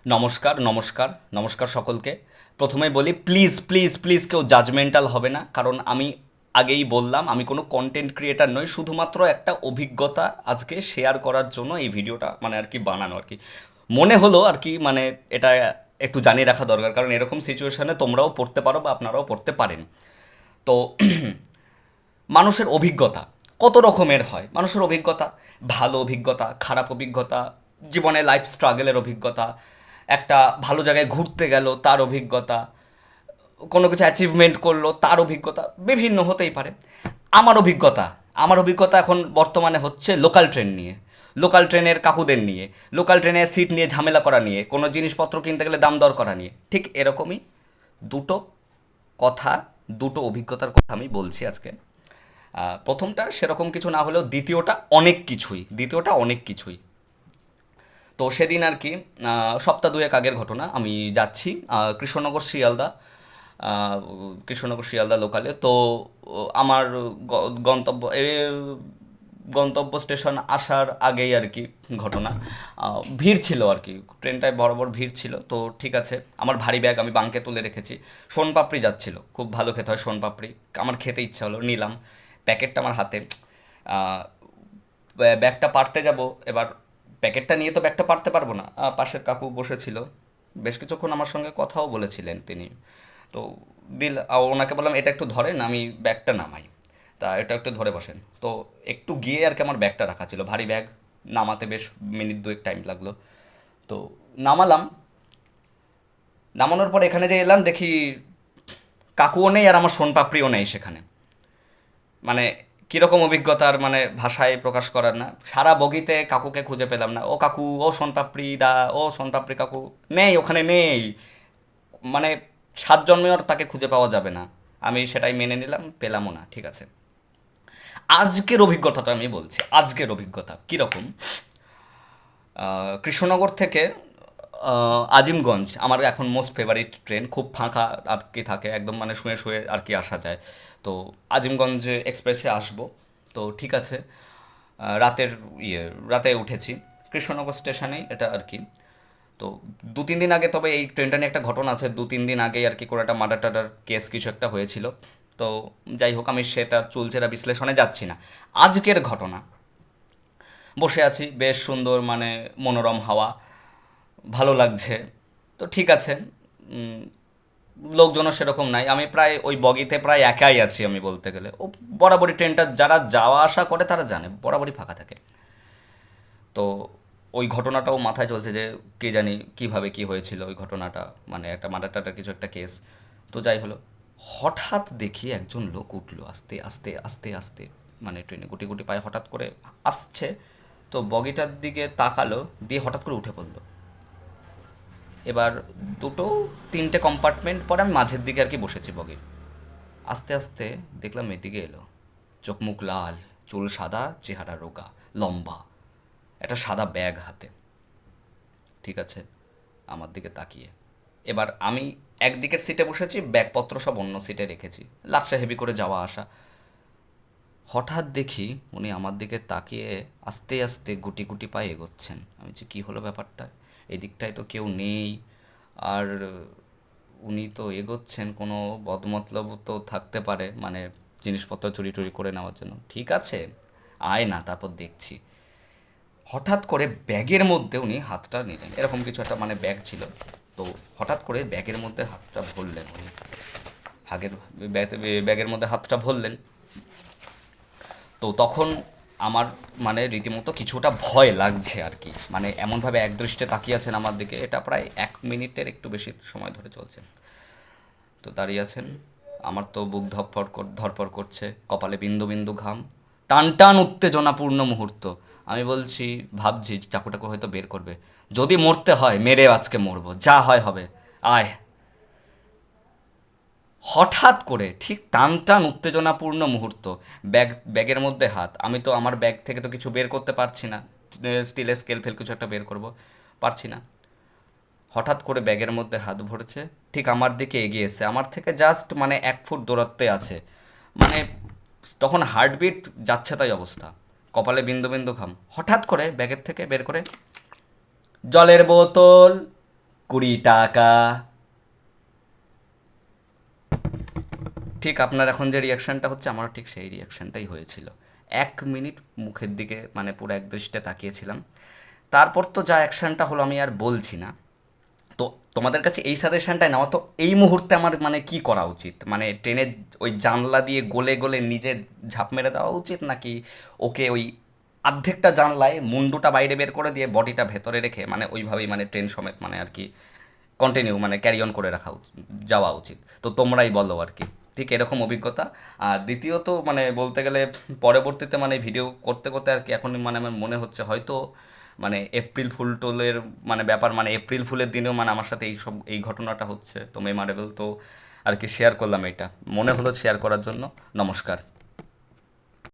নমস্কার নমস্কার নমস্কার সকলকে। প্রথমেই বলি, প্লিজ প্লিজ প্লিজ কেউ জাজমেন্টাল হবে না, কারণ আমি আগেই বললাম আমি কোনো কন্টেন্ট ক্রিয়েটার নই, শুধুমাত্র একটা অভিজ্ঞতা আজকে শেয়ার করার জন্য এই ভিডিওটা মানে আর কি বানানো আর কি। মনে হলো আর কি, মানে এটা একটু জানিয়ে রাখা দরকার, কারণ এরকম সিচুয়েশনে তোমরাও পড়তে পারো বা আপনারাও পড়তে পারেন। তো মানুষের অভিজ্ঞতা কত রকমের হয়। মানুষের অভিজ্ঞতা, ভালো অভিজ্ঞতা, খারাপ অভিজ্ঞতা, জীবনে লাইফ স্ট্রাগলের অভিজ্ঞতা, একটা ভালো জায়গায় ঘুরতে গেল তার অভিজ্ঞতা, কোনো কিছু অ্যাচিভমেন্ট করলো তার অভিজ্ঞতা বিভিন্ন হতেই পারে। আমার অভিজ্ঞতা আমার অভিজ্ঞতা এখন বর্তমানে হচ্ছে লোকাল ট্রেন নিয়ে, লোকাল ট্রেনের কাকুদের নিয়ে, লোকাল ট্রেনের সিট নিয়ে ঝামেলা করা নিয়ে, কোনো জিনিসপত্র কিনতে গেলে দাম দর করা নিয়ে। ঠিক এরকমই দুটো কথা, দুটো অভিজ্ঞতার কথা আমি বলছি আজকে। প্রথমটা সেরকম কিছু না হলেও দ্বিতীয়টা অনেক কিছুই। তো সেদিন আর কি, সপ্তাহ দুয়েক আগের ঘটনা। আমি যাচ্ছি কৃষ্ণনগর শিয়ালদা, আহ, কৃষ্ণনগর শিয়ালদা লোকালে। তো আমার গন্তব্য স্টেশন আসার আগেই আর কি ঘটনা। ভিড় ছিল আর কি, ট্রেনটায় বরাবর ভিড় ছিল। তো ঠিক আছে, আমার ভারী ব্যাগ আমি বাঙ্কে তুলে রেখেছি। সোনপাপড়ি যাচ্ছিল, খুব ভালো খেতে হয় সোনপাপড়ি, আমার খেতে ইচ্ছা হলো, নিলাম। প্যাকেটটা আমার হাতে, আহ, ব্যাগটা পারতে যাব। এবার প্যাকেটটা নিয়ে তো ব্যাগটা পারতে পারবো না। পাশের কাকু বসেছিল, বেশ কিছুক্ষণ আমার সঙ্গে কথাও বলেছিলেন তিনি। তো ওনাকে বললাম এটা একটু ধরেন, আমি ব্যাগটা নামাই। তা এটা একটু ধরে বসেন। তো একটু গিয়ে আর কি আমার ব্যাগটা রাখা ছিল, ভারী ব্যাগ, নামাতে বেশ মিনিট দুয়েক টাইম লাগলো। তো নামালাম। নামানোর পর এখানে যে এলাম দেখি কাকুও নেই আর আমার সোনপাপড়িও নেই সেখানে। মানে কীরকম অভিজ্ঞতার, মানে ভাষায় প্রকাশ করার না। সারা বগিতে কাকুকে খুঁজে পেলাম না। ও কাকু, ও সোনপাপড়ি দা, ও সোনপাপড়ি কাকু, নেই, ওখানে নেই। মানে সাত জন্মেও আর তাকে খুঁজে পাওয়া যাবে না। আমি সেটাই মেনে নিলাম, পেলামও না, ঠিক আছে। আজকের অভিজ্ঞতাটা আমি বলছি, আজকের অভিজ্ঞতা কীরকম। কৃষ্ণনগর থেকে আজিমগঞ্জ আমার এখন মোস্ট ফেভারিট ট্রেন, খুব ফাঁকা আর কি থাকে একদম, মানে শুয়ে শুয়ে আর কি আসা যায়। তো আজিমগঞ্জ এক্সপ্রেসে আসবো। তো ঠিক আছে, রাতের ইয়ে রাতে উঠেছি কৃষ্ণনগর স্টেশনেই এটা আর কি। তো দু তিন দিন আগে, তবে এই ট্রেনটা নিয়ে একটা ঘটনা আছে, দু তিন দিন আগে আর কি করে একটা মার্ডার টাডার কেস কিছু একটা হয়েছিল। তো যাই হোক, আমি সেটা চুলচেরা বিশ্লেষণে যাচ্ছি না। আজকের ঘটনা, বসে আছি, বেশ সুন্দর, মানে মনোরম হাওয়া, ভালো লাগছে। তো ঠিক আছে, উম, লোকজনও সেরকম নাই, আমি প্রায় ওই বগিতে প্রায় একাই আছি আমি বলতে গেলে। ও বরাবরই ট্রেনটা যারা যাওয়া আসা করে তারা জানে বরাবরই ফাঁকা থাকে। তো ওই ঘটনাটাও মাথায় চলছে যে কে জানি কিভাবে কি হয়েছিল ওই ঘটনাটা, মানে একটা মার্ডার টাডার কিছু একটা কেস। তো যাই হলো, হঠাৎ দেখি একজন লোক উঠলো আস্তে আস্তে আস্তে আস্তে, মানে ট্রেনে গুটি গুটি পায়ে হঠাৎ করে আসছে। তো বগিটার দিকে তাকালো, দিয়ে হঠাৎ করে উঠে পড়লো। এবার দুটো তিনটে কম্পার্টমেন্ট পরে আমি মাঝের দিকে আর কি বসেছি বগির। আস্তে আস্তে দেখলাম এদিকে এলো, চোখ মুখ লাল, চুল সাদা, চেহারা রোগা, লম্বা, একটা সাদা ব্যাগ হাতে, ঠিক আছে, আমার দিকে তাকিয়ে। এবার আমি একদিকের সিটে বসেছি, ব্যাগপত্র সব অন্য সিটে রেখেছি, লাচ্ছা হেভি করে যাওয়া আসা। হঠাৎ দেখি উনি আমার দিকে তাকিয়ে আস্তে আস্তে গুটি গুটি পায়ে এগোচ্ছেন। আমি বলছি কী হলো ব্যাপারটা, এদিকটায় তো কেউ নেই। আর উনি তো এগোচ্ছেন, কোনো বদমতলব তো থাকতে পারে, মানে জিনিসপত্র চুরি টুরি করে নেওয়ার জন্য। ঠিক আছে, আয় না, তারপর দেখছি। হঠাৎ করে ব্যাগের মধ্যে উনি হাতটা নিলেন, এরকম কিছু একটা মানে ব্যাগ ছিল। তো হঠাৎ করে ব্যাগের মধ্যে হাতটা ভরলেন উনি, হাগের ব্যাগের মধ্যে হাতটা ভরলেন। তো তখন আমার মানে রীতিমতো কিছুটা ভয় লাগছে আর কি, মানে এমনভাবে একদৃষ্টে তাকিয়ে আছেন আমার দিকে, এটা প্রায় 1 মিনিটের একটু বেশি সময় ধরে চলছে। তো দাঁড়িয়ে আছেন, আমার তো বুক ধরপড় করছে, কপালে বিন্দু বিন্দু ঘাম, টান টান উত্তেজনাপূর্ণ মুহূর্ত। আমি বলছি, ভাবছি চাকুটাকে হয়তো বের করবে, যদি মরতে হয় মেরে আজকে মরবো, যা হয় হবে, আয়। হঠাৎ করে ঠিক টান টান উত্তেজনাপূর্ণ মুহূর্ত, ব্যাগের মধ্যে হাত, আমি তো আমার ব্যাগ থেকে তো কিছু বের করতে পারছি না, স্টিলের স্কেল ফেল কিছু একটা বের করব, পারছি না। হঠাৎ করে ব্যাগের মধ্যে হাত ভরেছে, ঠিক আমার দিকে এগিয়ে এসে আমার থেকে জাস্ট মানে 1 ফুট দূরত্বে আছে। মানে তখন হার্টবিট যাচ্ছে তাই অবস্থা, কপালে বিন্দু বিন্দু ঘাম। হঠাৎ করে ব্যাগের থেকে বের করে জলের বোতল, 20 টাকা। ঠিক আপনার এখন যে রিয়াকশানটা হচ্ছে আমারও ঠিক সেই রিয়াকশানটাই হয়েছিল। 1 মিনিট মুখের দিকে মানে পুরো একদৃষ্টে তাকিয়েছিলাম। তারপর তো যা অ্যাকশানটা হলো আমি আর বলছি না। তো তোমাদের কাছে এই সাজেশনটাই নেওয়া, তো এই মুহূর্তে আমার মানে কি করা উচিত? মানে ট্রেনের ওই জানলা দিয়ে গলে গলে নিজে ঝাঁপ মেরে দেওয়া উচিত, নাকি ওকে ওই অর্ধেকটা জানলায় মুন্ডুটা বাইরে বের করে দিয়ে বডিটা ভেতরে রেখে মানে ওইভাবেই মানে ট্রেন সমেত মানে আর কি কন্টিনিউ মানে ক্যারি অন করে রাখা যাওয়া উচিত? তো তোমরাই বলো আর কি। ঠিক এরকম অভিজ্ঞতা। আর দ্বিতীয়ত মানে বলতে গেলে পরবর্তীতে মানে ভিডিও করতে করতে আর কি এখন মানে আমার মনে হচ্ছে হয়তো মানে এপ্রিল ফুল টোলের মানে ব্যাপার, মানে এপ্রিল ফুলের দিনেও মানে আমার সাথে এই ঘটনাটা হচ্ছে, তো মেমারেবল, তো আর কি শেয়ার করলাম, এটা মনে হলো শেয়ার করার জন্য। নমস্কার।